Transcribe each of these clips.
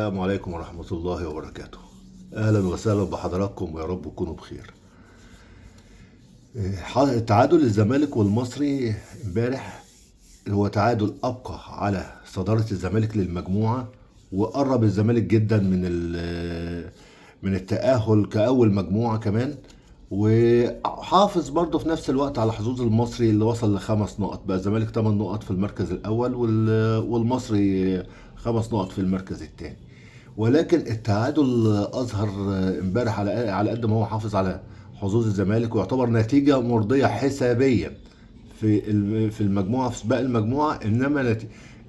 السلام عليكم ورحمة الله وبركاته. أهلا وسهلا بحضراتكم ويا رب تكونوا بخير. تعادل الزمالك والمصري امبارح هو تعادل أبقى على صدارة الزمالك للمجموعة، وقرب الزمالك جدا من التأهل كأول مجموعة كمان، وحافظ برضه في نفس الوقت على حظوظ المصري اللي وصل ل5 نقط. بقى الزمالك 8 نقط في المركز الأول والمصري 5 نقط في المركز الثاني. ولكن التعادل اظهر امبارح على قد ما هو حافظ على حظوظ الزمالك، ويعتبر نتيجه مرضيه حسابيا في المجموعه، في سباق المجموعه،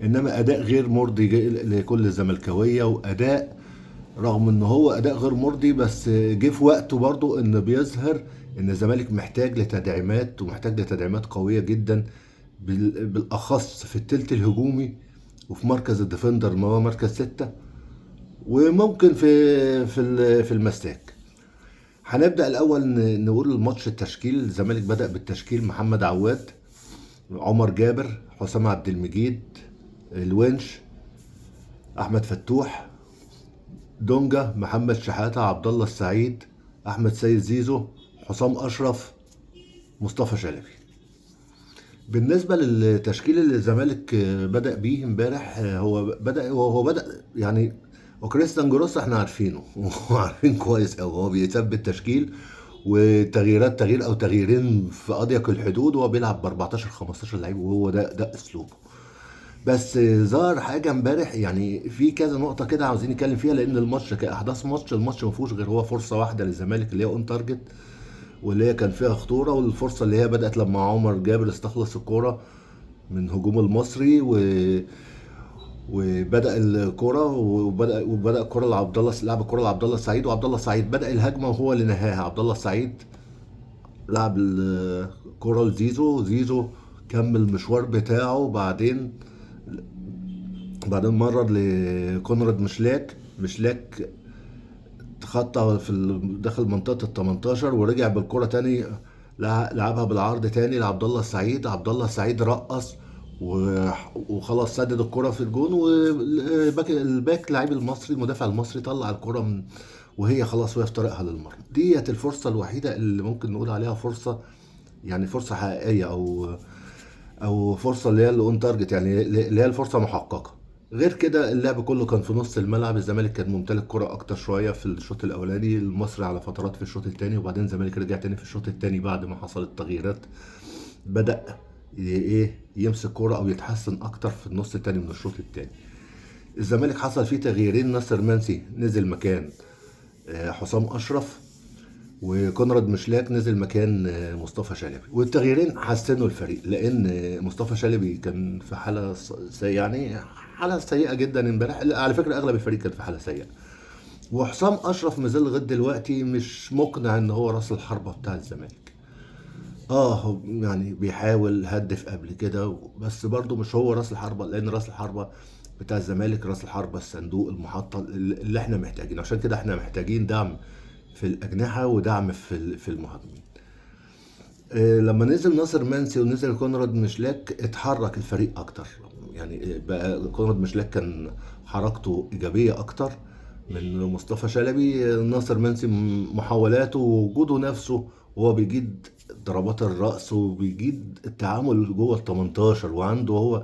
انما اداء غير مرضي لكل الزملكاويه. واداء رغم ان هو اداء غير مرضي، بس جه في وقته برضو ان بيظهر ان الزمالك محتاج لتدعيمات، ومحتاج لتدعيمات قويه جدا، بالاخص في التلت الهجومي وفي مركز الديفندر ما هو مركز 6، وممكن في المساك. هنبدأ الأول نقول الماتش. التشكيل: الزمالك بدأ بالتشكيل: محمد عواد، عمر جابر، حسام عبد المجيد، الونش، أحمد فتوح، دونجا، محمد شحاتة، عبد الله السعيد، أحمد سيد زيزو، حسام أشرف، مصطفى شلبي. بالنسبة للتشكيل اللي الزمالك بدأ بيه امبارح، هو بدأ يعني. وكريستيان جروس احنا عارفينه وعارفين كويس قوي هو بيثبت تشكيل وتغييرات، تغيير او تغييرين في اضيق الحدود، وهو بيلعب ب 14 15 لعيب، وهو ده اسلوبه. بس ظهر حاجه امبارح، يعني في كذا نقطه كده عاوزين نتكلم فيها، لان الماتش كاحداث الماتش ما فيهوش غير هو فرصه واحده للزمالك اللي هي اون تارجت، واللي هي كان فيها خطوره، والفرصه اللي هي بدات لما عمر جابر استخلص الكوره من هجوم المصري وبدا الكره، وبدا الكره لعبد الله، لعب الكره لعبد الله السعيد، وعبد الله السعيد بدا الهجمه وهو اللي نهاها. عبد الله السعيد لعب الكره لزيزو، زيزو كمل المشوار بتاعه، بعدين مرر لكونراد مشلاك تخطى داخل منطقه ال 18 ورجع بالكره تاني، لعبها بالعرض تاني لعبد الله السعيد. عبد الله السعيد رقص وخلاص سدد الكره في الجون، والباك لعيب المصري، المدافع المصري، طلع الكره وهي خلاص وهي في طريقها للمرمى. ديت الفرصه الوحيده اللي ممكن نقول عليها فرصه، يعني فرصه حقيقيه، او فرصه اللي هي الاون تارجت، يعني اللي هي الفرصه محققه. غير كده اللعب كله كان في نص الملعب. الزمالك كان ممتلك كرة اكتر شويه في الشوط الاولاني، المصري على فترات في الشوط الثاني، وبعدين الزمالك رجع تاني في الشوط الثاني بعد ما حصلت تغييرات، بدأ يمسك كرة او يتحسن اكتر في النص الثاني من الشوط الثاني. الزمالك حصل فيه تغييرين: ناصر منسي نزل مكان حسام اشرف، وكونراد مشلاك نزل مكان مصطفى شلبي. والتغييرين حسنوا الفريق، لان مصطفى شلبي كان في حاله يعني حاله سيئه جدا امبارح. على فكره اغلب الفريق كان في حاله سيئه. وحسام اشرف مازال لغايه دلوقتي مش مقنع ان هو راس الحربه بتاع الزمالك. هو يعني بيحاول هدف قبل كده، بس برضه مش هو راس الحربه، لان راس الحربه بتاع الزمالك راس الحربه الصندوق المحطه اللي احنا محتاجينه. عشان كده احنا محتاجين دعم في الأجنحة ودعم في المهاجمين. لما نزل ناصر منسي ونزل كونراد مشلاك اتحرك الفريق أكتر، يعني بقى كونراد مشلاك كان حركته إيجابية أكتر من مصطفى شلبي. ناصر منسي محاولاته ووجوده نفسه، وهو بيجيد ضربات الرأس وبيجيد التعامل جوه ال 18، وعنده هو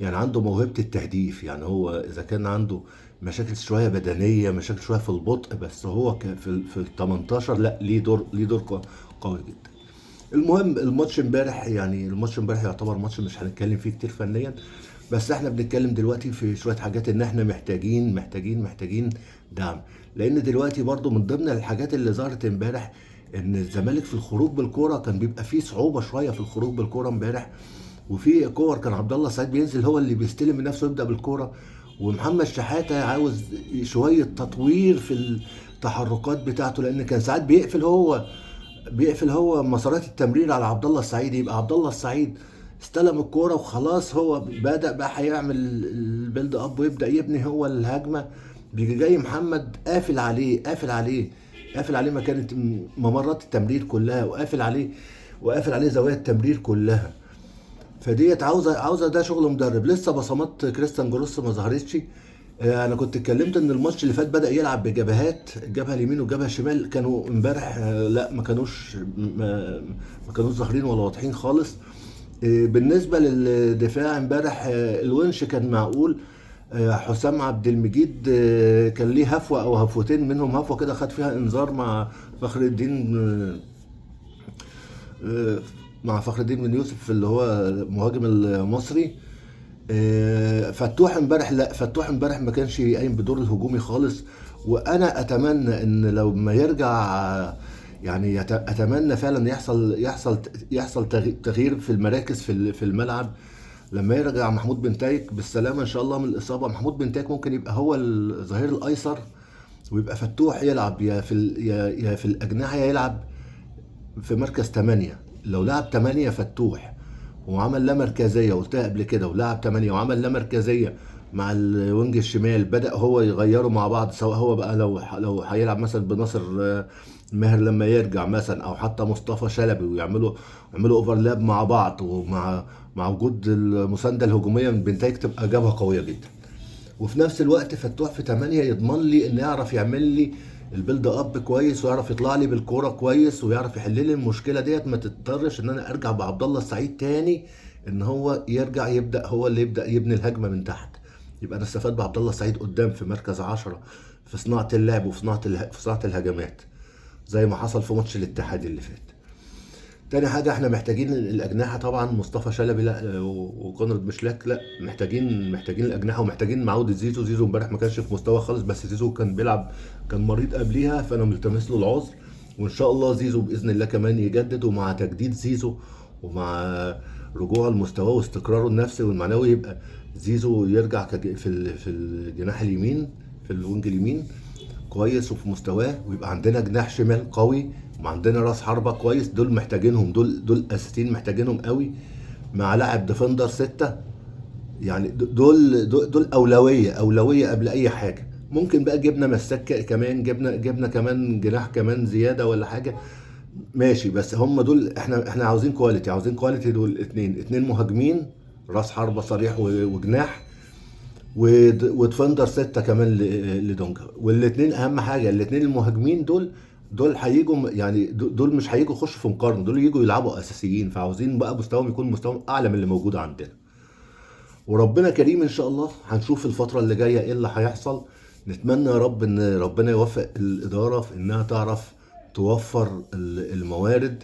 يعني عنده موهبة التهديف. يعني هو إذا كان عنده مشاكل شوية بدنية، مشاكل شوية في البطء، بس هو في ال 18 لا، ليه دور قوي جدا. المهم الماتش امبارح يعتبر ماتش مش هنتكلم فيه كتير فنيا، بس احنا بنتكلم دلوقتي في شويه حاجات ان احنا محتاجين دعم. لان دلوقتي برضو من ضمن الحاجات اللي ظهرت امبارح ان الزمالك في الخروج بالكوره كان بيبقى فيه صعوبه شويه في الخروج بالكوره امبارح. وفي كور كان عبد الله السعيد بينزل هو اللي بيستلم من نفسه يبدا بالكوره، ومحمد شحاته عاوز شويه تطوير في التحركات بتاعته، لان كان ساعات بيقفل هو مسارات التمرير على عبد الله السعيد. يبقى عبد الله السعيد استلم الكوره وخلاص، هو بدأ بقى هيعمل البيلد اب ويبدأ يبني هو الهجمه، بيجي جاي محمد قافل عليه مكان ممرات التمرير كلها، وقافل عليه زوايا التمرير كلها. فديت عاوزه ده شغل مدرب. لسه بصمات كريستيان جروس ما ظهرتش. انا كنت اتكلمت ان الماتش اللي فات بدأ يلعب بجبهات، الجبهه اليمين والجبهه الشمال كانوا امبارح لا ما كانوش ظاهرين ولا واضحين خالص. بالنسبه للدفاع امبارح الونش كان معقول. حسام عبد المجيد كان ليه هفوه او هفوتين، منهم هفوه كده خد فيها انذار فخر الدين آه، مع فخر الدين بن يوسف اللي هو المهاجم المصري. فتوح امبارح، لا فتوح امبارح ما كانش قايم بدور الهجومي خالص. وانا اتمنى ان لو ما يرجع يعني اتمنى فعلا يحصل تغيير في المراكز في الملعب. لما يرجع محمود بن تايك بالسلامه ان شاء الله من الاصابه، محمود بن تايك ممكن يبقى هو الظهير الايسر، ويبقى فتوح يلعب يا في الاجنحه، يا يلعب في مركز 8. لو لعب 8 فتوح وعمل لا مركزيه، قلتها قبل كده، ولعب 8 وعمل لا مركزيه مع الوينج الشمال، بدأ هو يغيروا مع بعض، سواء هو بقى لو هيلعب مثلا بناصر ماهر لما يرجع مثلا، او حتى مصطفى شلبي، ويعملوا اوفرلاب مع بعض، مع وجود المسانده الهجوميه من بنتايج، تبقى جبهه قويه جدا. وفي نفس الوقت فتوح في 8 يضمن لي ان يعرف يعمل لي البيلد اب كويس، ويعرف يطلع لي بالكوره كويس، ويعرف يحل لي المشكله ديت، ما تضطرش ان انا ارجع بعبد الله السعيد تاني ان هو يرجع يبدا هو اللي يبدا يبني الهجمه من تحت. يبقى انا استفاد بعبد الله السعيد قدام في مركز 10 في صناعه اللعب وفي صناعه الهجمات، زي ما حصل في ماتش الاتحاد اللي فات. تاني حاجة احنا محتاجين الأجنحة طبعا، مصطفى شلبي لا وكونراد مشلاك لا، محتاجين الأجنحة، ومحتاجين معودة زيزو. زيزو امبارح ما كانش في مستوى خالص، بس زيزو كان بيلعب، كان مريض قبليها، فأنا ملتمس له العذر. وإن شاء الله زيزو بإذن الله كمان يجدد، ومع تجديد زيزو ومع رجوعه لمستواه واستقراره النفسي والمعنوي، يبقى زيزو يرجع في الجناح اليمين، في الوينج اليمين كويس وفي مستواه، ويبقى عندنا جناح شمال قوي، وعندنا راس حربة كويس. دول محتاجينهم، دول اساسيين محتاجينهم قوي، مع لاعب ديفندر 6. يعني دول اولويه قبل اي حاجه. ممكن بقى جبنا مساك كمان، جبنا كمان جناح كمان زياده ولا حاجه، ماشي. بس هم دول احنا عاوزين كواليتي، دول اتنين مهاجمين، راس حربة صريح وجناح، وديفندر 6 كمان لدونجا. والاثنين اهم حاجه، الاثنين المهاجمين دول هيجوا، يعني دول مش هيجوا يخشوا في مقارنه، دول يجوا يلعبوا اساسيين، فعاوزين بقى مستواهم يكون مستواهم اعلى من اللي موجود عندنا. وربنا كريم ان شاء الله، هنشوف الفتره اللي جايه ايه اللي هيحصل. نتمنى يا رب ان ربنا يوفق الاداره في انها تعرف توفر الموارد،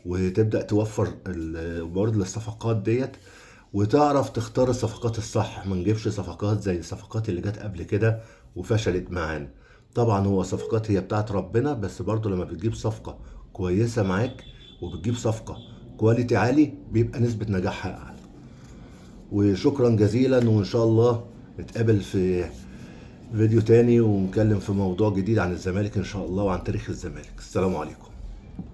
وتبدا توفر الموارد للصفقات ديت، وتعرف تختار الصفقات الصح. ما نجيبش صفقات زي الصفقات اللي جت قبل كده وفشلت معانا. طبعا هو صفقات هي بتاعت ربنا، بس برضو لما بتجيب صفقة كويسة معاك، وبتجيب صفقة كواليتي عالي، بيبقى نسبة نجاحها أعلى. وشكرا جزيلا، وإن شاء الله نتقابل في فيديو تاني، ونتكلم في موضوع جديد عن الزمالك إن شاء الله، وعن تاريخ الزمالك. السلام عليكم.